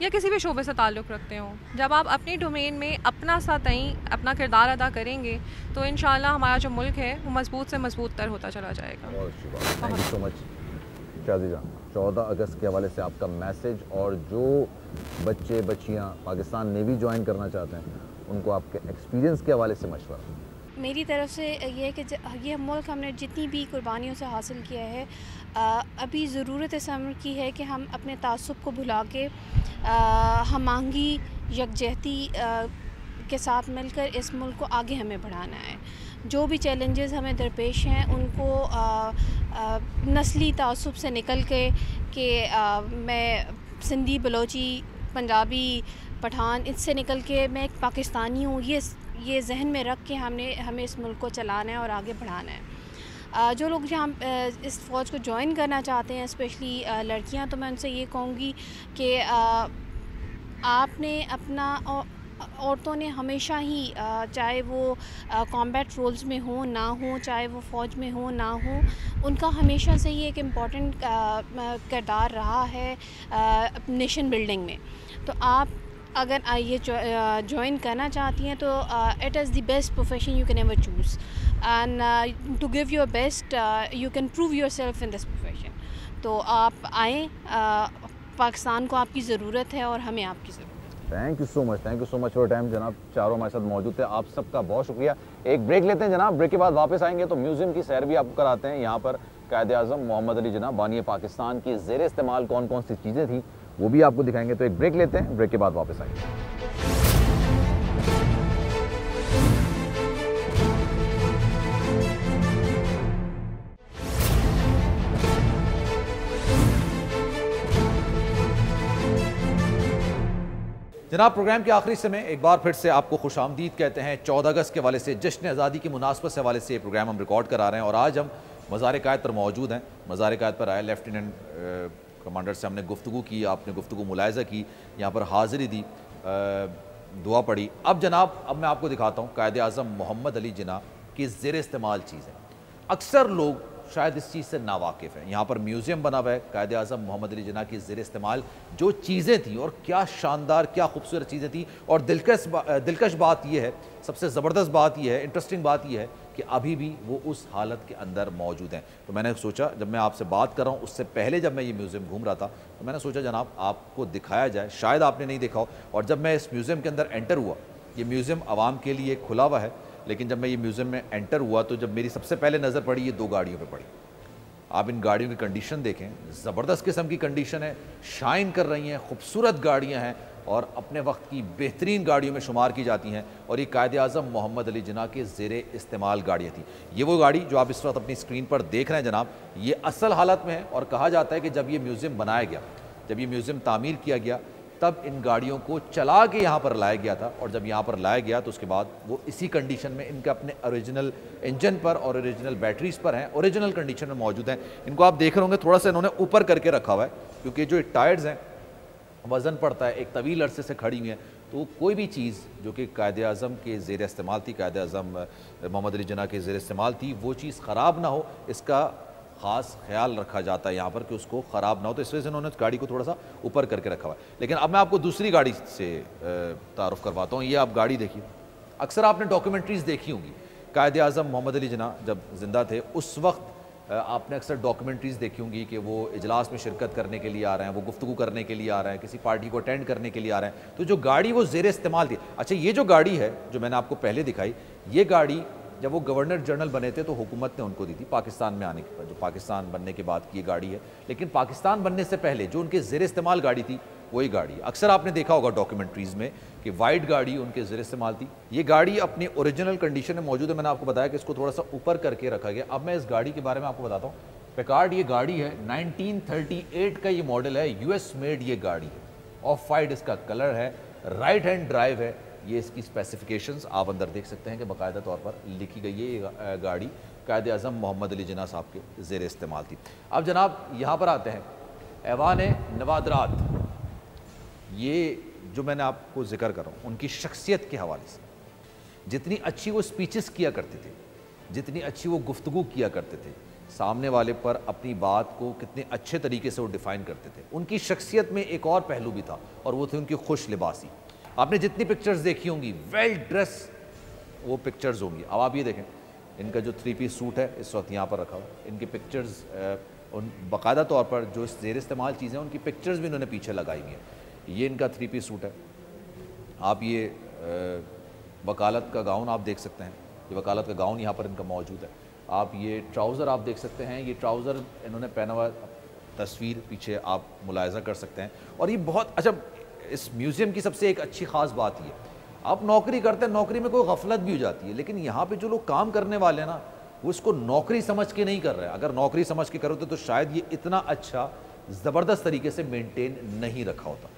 या किसी भी शोबे से ताल्लुक़ रखते हों। जब आप अपनी डोमेन में अपना सा तई अपना किरदार अदा करेंगे तो इंशाल्लाह हमारा जो मुल्क है वो मजबूत से मजबूत तर होता चला जाएगा। थैंक यू सो मच शादी जान। 14 अगस्त के हवाले से आपका मैसेज, और जो बच्चे बच्चियाँ पाकिस्तान नेवी ज्वाइन करना चाहते हैं उनको आपके एक्सपीरियंस के हवाले से मशवरा। मेरी तरफ से ये है कि ये मुल्क हमने जितनी भी कुर्बानियों से हासिल किया है, अभी ज़रूरत इस अमर की है कि हम अपने तासुब को भुला के हम आहंगी यकजहती के साथ मिलकर इस मुल्क को आगे हमें बढ़ाना है। जो भी चैलेंजेस हमें दरपेश हैं उनको नस्ली तासुब से निकल के कि मैं सिंधी, बलोची, पंजाबी, पठान, इससे निकल के मैं एक पाकिस्तानी हूँ, ये जहन में रख के हमें इस मुल्क को चलाना है और आगे बढ़ाना है। जो लोग यहाँ इस फ़ौज को ज्वाइन करना चाहते हैं, स्पेशली लड़कियाँ, तो मैं उनसे ये कहूँगी कि आपने अपना औरतों ने हमेशा ही चाहे वो कॉम्बैट रोल्स में हो ना हो, चाहे वो फ़ौज में हो ना हो, उनका हमेशा से ही एक इम्पॉर्टेंट किरदार रहा है नेशन बिल्डिंग में। तो आप अगर ये ज्वाइन करना चाहती हैं तो it is the best profession you can ever choose, and to give your best you can prove yourself in this profession. तो आप आएँ, पाकिस्तान को आपकी ज़रूरत है और हमें आपकी ज़रूरत है। Thank you so much for time जनाब। चारों हमारे साथ मौजूद थे, आप सबका बहुत शुक्रिया। एक ब्रेक लेते हैं जनाब, ब्रेक के बाद वापस आएंगे तो म्यूज़ियम की सैर भी आपको कराते हैं। यहाँ पर कायद-ए-आज़म मोहम्मद अली जिन्ना बानी पाकिस्तान की ज़ेर इस्तेमाल कौन कौन सी चीज़ें थी वो भी आपको दिखाएंगे। तो एक ब्रेक लेते हैं, ब्रेक के बाद वापस आएंगे। जनाब, प्रोग्राम के आखिरी समय एक बार फिर से आपको खुशामदीद कहते हैं। 14 अगस्त के हवाले से, जश्न आज़ादी की मुनासबत से हवाले से ये प्रोग्राम हम रिकॉर्ड करा रहे हैं और आज हम मज़ार-ए-कायद पर मौजूद हैं। मज़ार-ए-कायद पर आए लेफ्टिनेंट कमांडर से हमने गुफ्तगू की, आपने गुफ्तगू मुलायजा की, यहाँ पर हाज़िरी दी, दुआ पड़ी। अब जनाब, अब मैं आपको दिखाता हूँ कायद-ए-आज़म मोहम्मद अली जिन्ना की ज़ेर इस्तेमाल चीज़ें। अक्सर लोग शायद इस चीज़ से नावाकिफ़ है। यहाँ पर म्यूज़ियम बना हुआ है कायद-ए-आज़म मोहम्मद अली जिन्ना की ज़ेर इस्तेमाल जो चीज़ें थी, और क्या शानदार, क्या खूबसूरत चीज़ें थी। और दिलकश बात यह है, सबसे ज़बरदस्त बात यह है, इंटरेस्टिंग बात यह है कि अभी भी वो उस हालत के अंदर मौजूद हैं। तो मैंने सोचा, जब मैं आपसे बात कर रहा हूँ उससे पहले जब मैं ये म्यूज़ियम घूम रहा था तो मैंने सोचा जनाब आपको दिखाया जाए, शायद आपने नहीं देखा हो। और जब मैं इस म्यूज़ियम के अंदर एंटर हुआ, ये म्यूज़ियम आवाम के लिए खुला हुआ है, लेकिन जब मैं ये म्यूज़ियम में एंटर हुआ तो जब मेरी सबसे पहले नज़र पड़ी ये 2 गाड़ियों पर पड़ी। आप इन गाड़ियों की कंडीशन देखें, ज़बरदस्त किस्म की कंडीशन है, शाइन कर रही हैं, खूबसूरत गाड़ियां हैं और अपने वक्त की बेहतरीन गाड़ियों में शुमार की जाती हैं। और ये कायद-ए-आज़म मोहम्मद अली जिन्ना के ज़ेरे इस्तेमाल गाड़ियाँ थी। ये वो गाड़ी जो आप इस वक्त अपनी स्क्रीन पर देख रहे हैं जनाब, ये असल हालत में है। और कहा जाता है कि जब ये म्यूज़ियम बनाया गया, जब ये म्यूज़ियम तामीर किया गया, तब इन गाड़ियों को चला के यहाँ पर लाया गया था। और जब यहाँ पर लाया गया तो उसके बाद वो इसी कंडीशन में, इनके अपने ओरिजिनल इंजन पर और ओरिजिनल बैटरीज पर हैं, ओरिजिनल कंडीशन में मौजूद हैं। इनको आप देख रहे होंगे, थोड़ा सा इन्होंने ऊपर करके रखा हुआ है क्योंकि जो टायर्स हैं वज़न पड़ता है, एक तवील अरसे से खड़ी हुई है। तो कोई भी चीज़ जो कि कायद-ए-आज़म के ज़ेर इस्तेमाल थी, कायद-ए-आज़म मोहम्मद अली जिन्ना के ज़ेर इस्तेमाल थी, वो चीज़ ख़राब ना हो, इसका ख़ास ख्याल रखा जाता है यहाँ पर कि उसको ख़राब ना हो। तो इस वजह से उन्होंने गाड़ी को थोड़ा सा ऊपर करके रखा हुआ है। लेकिन अब मैं आपको दूसरी गाड़ी से तारुफ़ करवाता हूँ। ये आप गाड़ी देखिए, अक्सर आपने डॉक्यूमेंट्रीज़ देखी होंगी। कायद-ए-आज़म मोहम्मद अली जिन्ना जब ज़िंदा थे उस वक्त आपने अक्सर डॉक्यूमेंट्रीज़ देखी होंगी कि वो इजलास में शिरकत करने के लिए आ रहे हैं, वो गुफ्तगू करने के लिए आ रहे हैं, किसी पार्टी को अटेंड करने के लिए आ रहे हैं। तो जो गाड़ी वो ज़ेर इस्तेमाल थी। अच्छा, ये जो गाड़ी है जो मैंने आपको पहले दिखाई, ये गाड़ी जब वो गवर्नर जनरल बने थे तो हुकूमत ने उनको दी थी पाकिस्तान में आने के, जो पाकिस्तान बनने के बाद की ये गाड़ी है। लेकिन पाकिस्तान बनने से पहले जो उनके ज़ेर इस्तेमाल गाड़ी थी वही गाड़ी। अक्सर आपने देखा होगा डॉक्यूमेंट्रीज़ में कि वाइट गाड़ी उनके ज़ेर इस्तेमाल थी। ये गाड़ी अपनी ओरिजिनल कंडीशन में मौजूद है। मैंने आपको बताया कि इसको थोड़ा सा ऊपर करके रखा गया। अब मैं इस गाड़ी के बारे में आपको बताता हूँ। पैकार्ड ये गाड़ी है, 1938 का ये मॉडल है, US मेड ये गाड़ी है, ऑफ वाइट इसका कलर है, राइट हैंड ड्राइव है। ये इसकी स्पेसिफिकेशंस आप अंदर देख सकते हैं कि बाकायदा तौर पर लिखी गई है। ये गाड़ी कायद-ए-आज़म मोहम्मद अली जिन्ना साहब के ज़ेर इस्तेमाल थी। अब जनाब यहाँ पर आते हैं ऐवान नवादरात। ये जो मैंने आपको जिक्र कर रहा हूँ उनकी शख्सियत के हवाले से, जितनी अच्छी वो स्पीचेस किया करते थे, जितनी अच्छी वो गुफ्तगू किया करते थे, सामने वाले पर अपनी बात को कितने अच्छे तरीके से वो डिफ़ाइन करते थे। उनकी शख्सियत में एक और पहलू भी था और वो थे उनकी खुश लिबासी। आपने जितनी पिक्चर्स देखी होंगी वेल ड्रेस वो पिक्चर्स होंगी। अब आप ये देखें, इनका जो 3 पीस सूट है इस वक्त यहाँ पर रखा हुआ, इनकी पिक्चर्स उन बाकायदा तौर पर जो ज़ेर इस्तेमाल चीज़ें उनकी पिक्चर्स भी इन्होंने पीछे लगाई हुई हैं। ये इनका 3 पीस सूट है। आप ये वकालत का गाउन आप देख सकते हैं, ये वकालत का गाउन यहाँ पर इनका मौजूद है। आप ये ट्राउज़र आप देख सकते हैं, ये ट्राउज़र इन्होंने पहना हुआ, तस्वीर पीछे आप मुलाहिजा कर सकते हैं। और ये बहुत अच्छा, इस म्यूज़ियम की सबसे एक अच्छी ख़ास बात ये, आप नौकरी करते हैं, नौकरी में कोई गफलत भी हो जाती है, लेकिन यहाँ पे जो लोग काम करने वाले हैं ना, वो इसको नौकरी समझ के नहीं कर रहे हैं। अगर नौकरी समझ के करोगे तो शायद ये इतना अच्छा ज़बरदस्त तरीके से मेंटेन नहीं रखा होता।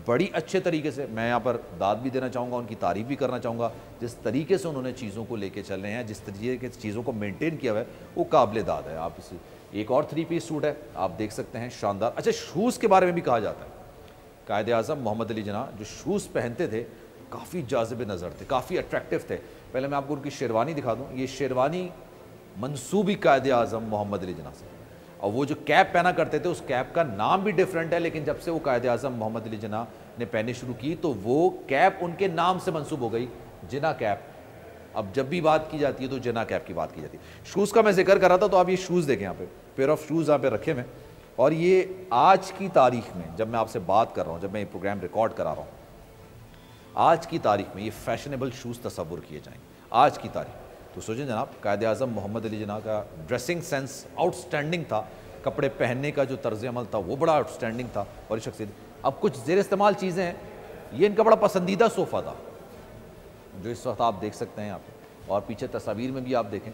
बड़ी अच्छे तरीके से, मैं यहाँ पर दाद भी देना चाहूँगा, उनकी तारीफ़ भी करना चाहूँगा। जिस तरीके से उन्होंने चीज़ों को लेके चल रहे हैं, जिस तरीके से चीज़ों को मेंटेन किया हुआ है, वो काबिल दाद है। आप इसे, एक और 3 पीस सूट है आप देख सकते हैं, शानदार। अच्छा, शूज़ के बारे में भी कहा जाता है, कायदे आज़म मोहम्मद अली जिन्ना जो शूज़ पहनते थे काफ़ी जाज़िब नज़र थे, काफ़ी अट्रैक्टिव थे। पहले मैं आपको उनकी शेरवानी दिखा दूँ। ये शेरवानी मंसूबी कायदे आज़म मोहम्मद अली जिन्ना से, और वो जो कैप पहना करते थे उस कैप का नाम भी डिफरेंट है, लेकिन जब से वो कायदे आज़म मोहम्मद अली जिन्ना ने पहननी शुरू की तो वो कैप उनके नाम से मंसूब हो गई, जिन्ना कैप। अब जब भी बात की जाती है तो जिन्ना कैप की बात की जाती है। शूज़ का मैं जिक्र कर रहा था, तो आप ये शूज़ देखें, यहाँ पे पेयर ऑफ शूज़ यहाँ पे रखे हुए। और ये आज की तारीख में जब मैं आपसे बात कर रहा हूँ, जब मैं ये प्रोग्राम रिकॉर्ड करा रहा हूँ, आज की तारीख में ये फैशनेबल शूज़ तस्वुर किए जाएँ आज की तारीख, तो सोचें जनाब, कायदे आज़म मोहम्मद अली जिन्ना का ड्रेसिंग सेंस आउटस्टैंडिंग था, कपड़े पहनने का जो तर्ज अमल था वो बड़ा आउटस्टैंडिंग था। और ये शख्सियत, अब कुछ ज़ेर इस्तेमाल चीज़ें हैं, ये इनका बड़ा पसंदीदा सोफ़ा था जो इस वक्त आप देख सकते हैं यहाँ पे। और पीछे तस्वीर में भी आप देखें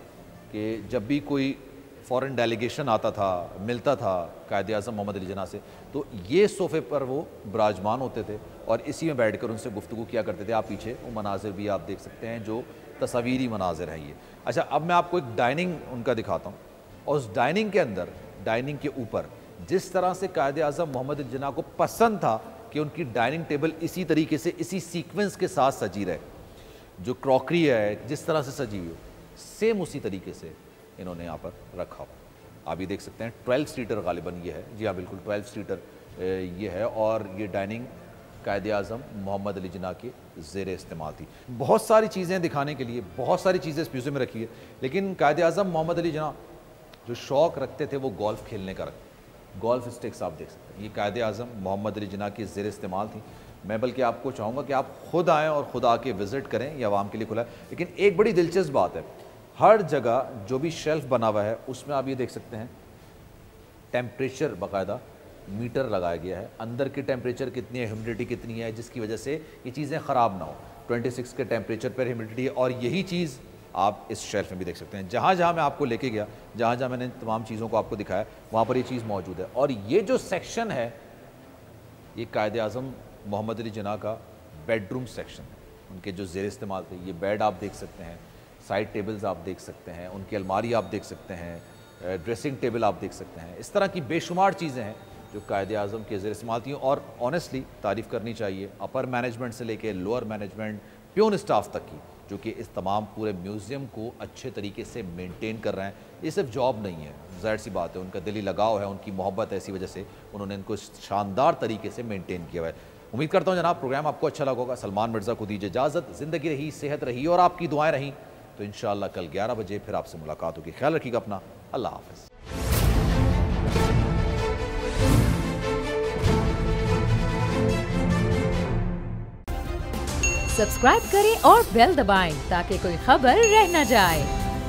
कि जब भी कोई फ़ॉरेन डेलीगेशन आता था, मिलता था कायदे आज़म मोहम्मद अली जिन्ना से, तो ये सोफ़े पर वो विराजमान होते थे और इसी में बैठ कर उनसे गुफ्तगू किया करते थे। आप पीछे वो मनाजिर भी आप देख सकते हैं, जो तस्वीरी मनाजिर है ये। अच्छा, अब मैं आपको एक डाइनिंग उनका दिखाता हूँ, और उस डाइनिंग के अंदर, डाइनिंग के ऊपर जिस तरह से कायदे आज़म मोहम्मद अली जिन्ना को पसंद था कि उनकी डाइनिंग टेबल इसी तरीके से, इसी सीक्वेंस के साथ सजी रहे, जो क्रॉकरी है जिस तरह से सजी हुई हो, सेम उसी तरीके से इन्होंने यहाँ पर रखा हो। आप ये देख सकते हैं 12 सीटर गालिबन ये है, जी हाँ बिल्कुल 12 सीटर ये है। और ये डाइनिंग कायदे आज़म मोहम्मद अली जिन्ना के ज़ेर इस्तेमाल थी। बहुत सारी चीज़ें दिखाने के लिए, बहुत सारी चीज़ें इस म्यूज़ियम में रखी है, लेकिन कायदे आज़म मोहम्मद अली जिन्ना जो शौक़ रखते थे वो गोल्फ़ खेलने का रखते। गोल्फ़ स्टिक्स आप देख सकते हैं, ये कायदे आज़म मोहम्मद अली जिन्ना की ज़ेर इस्तेमाल थी। मैं बल्कि आपको चाहूँगा कि आप खुद आएँ और ख़ुद आके विज़िट करें, ये आवाम के लिए खुला है। लेकिन एक बड़ी दिलचस्प बात है, हर जगह जो भी शेल्फ बना हुआ है उसमें आप ये देख सकते हैं टेम्परेचर बाकायदा मीटर लगाया गया है, अंदर की टेम्परेचर कितनी है, ह्यूमिडिटी कितनी है, जिसकी वजह से ये चीज़ें ख़राब ना हो। 26 के टेम्परेचर पर ह्यूमिडिटी है। और यही चीज़ आप इस शेल्फ में भी देख सकते हैं। जहाँ जहाँ मैं आपको लेके गया, जहाँ जहाँ मैंने तमाम चीज़ों को आपको दिखाया, वहाँ पर ये चीज़ मौजूद है। और ये जो सेक्शन है, ये कायदे आज़म मोहम्मद अली जिन्ना का बेडरूम सेक्शन है। उनके जो ज़ेर इस्तेमाल थे, ये बेड आप देख सकते हैं, साइड टेबल्स आप देख सकते हैं, उनकी अलमारी आप देख सकते हैं, ड्रेसिंग टेबल आप देख सकते हैं। इस तरह की बेशुमार चीज़ें हैं जो कायदे आज़म के ज़ेर इस्तेमाल थी। और ऑनेस्टली तारीफ़ करनी चाहिए अपर मैनेजमेंट से लेके लोअर मैनेजमेंट, प्यून स्टाफ तक की, जो कि इस तमाम पूरे म्यूज़ियम को अच्छे तरीके से मेंटेन कर रहे हैं। ये सिर्फ जॉब नहीं है, ज़ाहिर सी बात है, उनका दिली लगाव है, उनकी मोहब्बत है, इसी वजह से उन्होंने इनको शानदार तरीके से मेंटेन किया हुआ है। उम्मीद करता हूँ जनाब प्रोग्राम आपको अच्छा लगा होगा। सलमान मिर्ज़ा को दीजिए इजाज़त। ज़िंदगी रही, सेहत रही और आपकी दुआएं रहीं तो इंशाअल्लाह कल 11 बजे फिर आपसे मुलाकात होगी। ख्याल रखिएगा अपना। अल्लाह हाफ़िज़। सब्सक्राइब करें और बेल दबाएं ताकि कोई खबर रह न जाए।